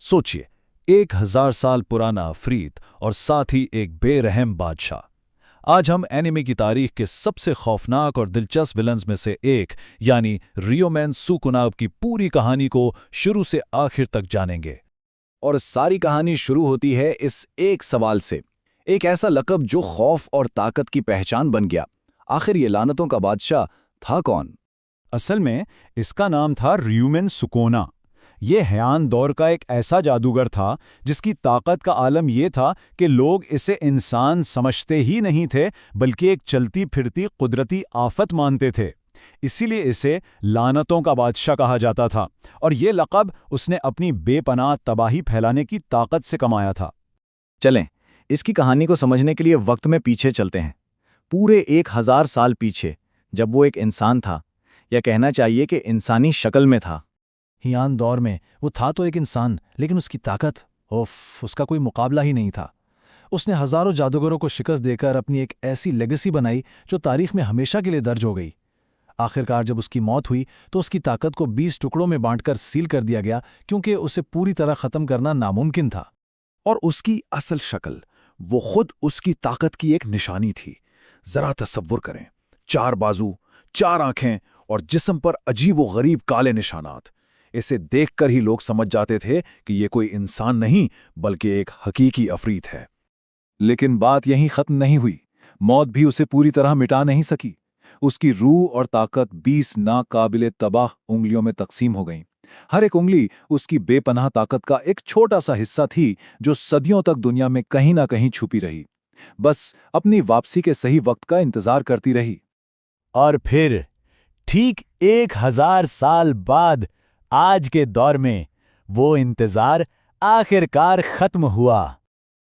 सोचिए, 1000 साल पुराना अफरीत और साथ ही एक बेरहम बादशाह। आज हम एनिमे की तारीख के सबसे खौफनाक और दिलचस्प विलन्स में से एक यानी रियोमेन सुकुनाव की पूरी कहानी को शुरू से आखिर तक जानेंगे। और सारी कहानी शुरू होती है इस एक सवाल से, एक ऐसा लक़ब जो खौफ और ताकत की पहचान बन गया। आखिर ये लानतों का बादशाह था कौन? असल में इसका नाम था रियूमेन सुकोना। ये हयान दौर का एक ऐसा जादूगर था जिसकी ताकत का आलम ये था कि लोग इसे इंसान समझते ही नहीं थे, बल्कि एक चलती फिरती कुदरती आफत मानते थे। इसीलिए इसे लानतों का बादशाह कहा जाता था, और ये लक़ब उसने अपनी बेपनाह तबाही फैलाने की ताकत से कमाया था। चलें, इसकी कहानी को समझने के लिए वक्त में पीछे चलते हैं, पूरे 1000 साल पीछे, जब वो एक इंसान था, या कहना चाहिए कि इंसानी शक्ल में था। हियान दौर में वो था तो एक इंसान, लेकिन उसकी ताकत, उसका कोई मुकाबला ही नहीं था। उसने हजारों जादूगरों को शिकस्त देकर अपनी एक ऐसी लेगेसी बनाई जो तारीख में हमेशा के लिए दर्ज हो गई। आखिरकार जब उसकी मौत हुई तो उसकी ताकत को 20 टुकड़ों में बांटकर सील कर दिया गया, क्योंकि उसे पूरी तरह खत्म करना नामुमकिन था। और उसकी असल शक्ल, वो खुद उसकी ताकत की एक निशानी थी। जरा तसव्वुर करें, 4 बाजू, 4 आंखें और जिस्म पर अजीब व गरीब काले निशानात। इसे देखकर ही लोग समझ जाते थे कि ये कोई इंसान नहीं बल्कि एक हकीकी अफरीत है। लेकिन बात यहीं खत्म नहीं हुई। मौत भी उसे पूरी तरह मिटा नहीं सकी। उसकी रूह और ताकत 20 नाकाबिले तबाह उंगलियों में तकसीम हो गईं। हर एक उंगली उसकी बेपनाह ताकत का एक छोटा सा हिस्सा थी, जो सदियों तक दुनिया में कहीं ना कहीं छुपी रही, बस अपनी वापसी के सही वक्त का इंतजार करती रही। और फिर ठीक 1000 साल बाद आज के दौर में वो इंतजार आखिरकार खत्म हुआ।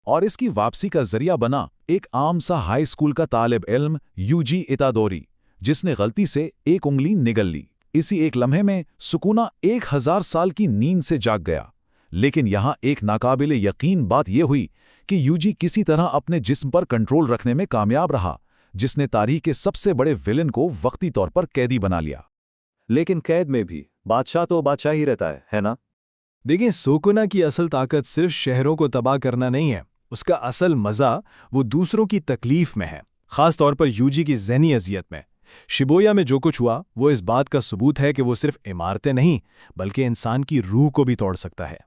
और इसकी वापसी का जरिया बना एक आम सा हाई स्कूल का तालिब इल्म यूजी इतादोरी, जिसने गलती से एक उंगली निगल ली। इसी एक लम्हे में सुकूना 1000 साल की नींद से जाग गया। लेकिन यहां एक नाकाबिले यकीन बात यह हुई कि यूजी किसी तरह अपने जिस्म पर कंट्रोल रखने में कामयाब रहा, जिसने तारीख के सबसे बड़े विलेन को वक्ती तौर पर कैदी बना लिया। लेकिन कैद में भी बादशाह तो बादशाह ही रहता है ना? देखिए, सुकुना की असल ताकत सिर्फ शहरों को तबाह करना नहीं है। उसका असल मजा वो दूसरों की तकलीफ में है, खास तौर पर यूजी की ज़हनी अजियत में। शिबोया में जो कुछ हुआ वो इस बात का सबूत है कि वो सिर्फ इमारतें नहीं बल्कि इंसान की रूह को भी तोड़ सकता है।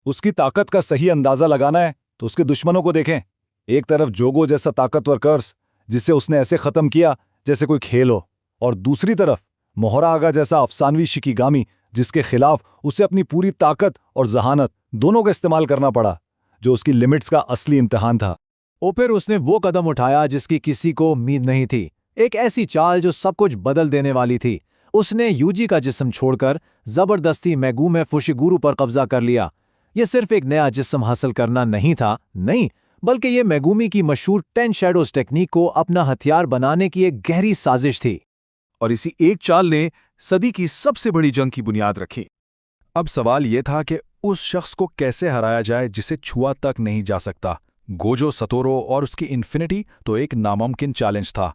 उसकी ताकत का सही अंदाजा लगाना है तो उसके दुश्मनों को देखें। एक तरफ जोगो जैसा ताकतवर कर्स, जिसे उसने ऐसे खत्म किया जैसे कोई खेल हो, और दूसरी तरफ मोहरा आगा जैसा अफसानवी शिकीगामी, जिसके खिलाफ उसे अपनी पूरी ताकत और जहानत दोनों का इस्तेमाल करना पड़ा, जो उसकी लिमिट्स का असली इम्तिहान था। और फिर उसने वो कदम उठाया जिसकी किसी को उम्मीद नहीं थी, एक ऐसी चाल जो सब कुछ बदल देने वाली थी। उसने यूजी का जिस्म छोड़कर जबरदस्ती मेगुमे फुशिगुरु पर कब्जा कर लिया। यह सिर्फ एक नया जिस्म हासिल करना नहीं था, नहीं, बल्कि यह मेगुमी की मशहूर 10 शैडोज टेक्निक को अपना हथियार बनाने की एक गहरी साजिश थी। और इसी एक चाल ने सदी की सबसे बड़ी जंग की बुनियाद रखी। अब सवाल यह था कि उस शख्स को कैसे हराया जाए जिसे छुआ तक नहीं जा सकता। गोजो सतोरो और उसकी इन्फिनिटी तो एक नामुमकिन चैलेंज था,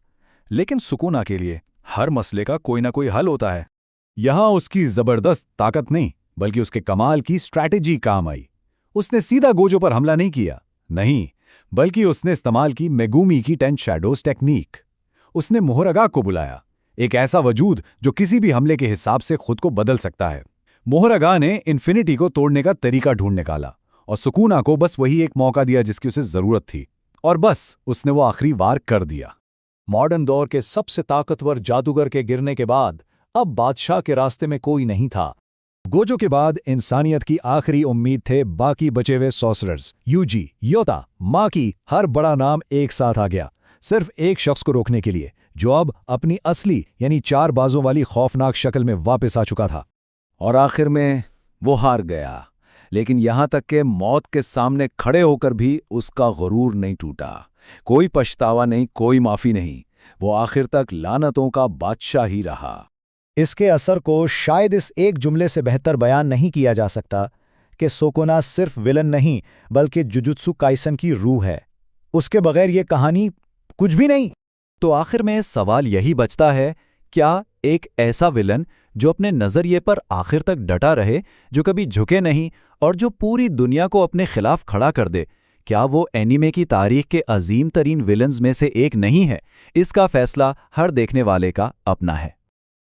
लेकिन सुकुना के लिए हर मसले का कोई ना कोई हल होता है। यहां उसकी जबरदस्त ताकत नहीं बल्कि उसके कमाल की स्ट्रैटेजी काम आई। उसने सीधा गोजो पर हमला नहीं किया, नहीं, बल्कि उसने इस्तेमाल की मेगुमी की 10 शैडोज टेक्निक। उसने मोहरगा को बुलाया, एक ऐसा वजूद जो किसी भी हमले के हिसाब से खुद को बदल सकता है। मोहरगा ने इन्फिनिटी को तोड़ने का तरीका ढूंढ निकाला और सुकूना को बस वही एक मौका दिया जिसकी उसे जरूरत थी, और बस उसने वो आखिरी वार कर दिया। मॉडर्न दौर के सबसे ताकतवर जादूगर के गिरने के बाद अब बादशाह के रास्ते में कोई नहीं था। गोजो के बाद इंसानियत की आखिरी उम्मीद थे बाकी बचे हुए सॉर्सरर्स, यूजी, योता, माकी, हर बड़ा नाम एक साथ आ गया, सिर्फ एक शख्स को रोकने के लिए, जो अब अपनी असली यानी 4 बाजों वाली खौफनाक शक्ल में वापस आ चुका था। और आखिर में वो हार गया, लेकिन यहां तक कि मौत के सामने खड़े होकर भी उसका गुरूर नहीं टूटा। कोई पछतावा नहीं, कोई माफी नहीं, वो आखिर तक लानतों का बादशाह ही रहा। इसके असर को शायद इस एक जुमले से बेहतर बयान नहीं किया जा सकता कि सुकुना सिर्फ विलन नहीं बल्कि जुजुत्सु काइसन की रूह है। उसके बगैर ये कहानी कुछ भी नहीं। तो आखिर में सवाल यही बचता है, क्या एक ऐसा विलन जो अपने नजरिए पर आखिर तक डटा रहे, जो कभी झुके नहीं और जो पूरी दुनिया को अपने खिलाफ खड़ा कर दे, क्या वो एनीमे की तारीख के अजीम तरीन विलन्स में से एक नहीं है? इसका फैसला हर देखने वाले का अपना है।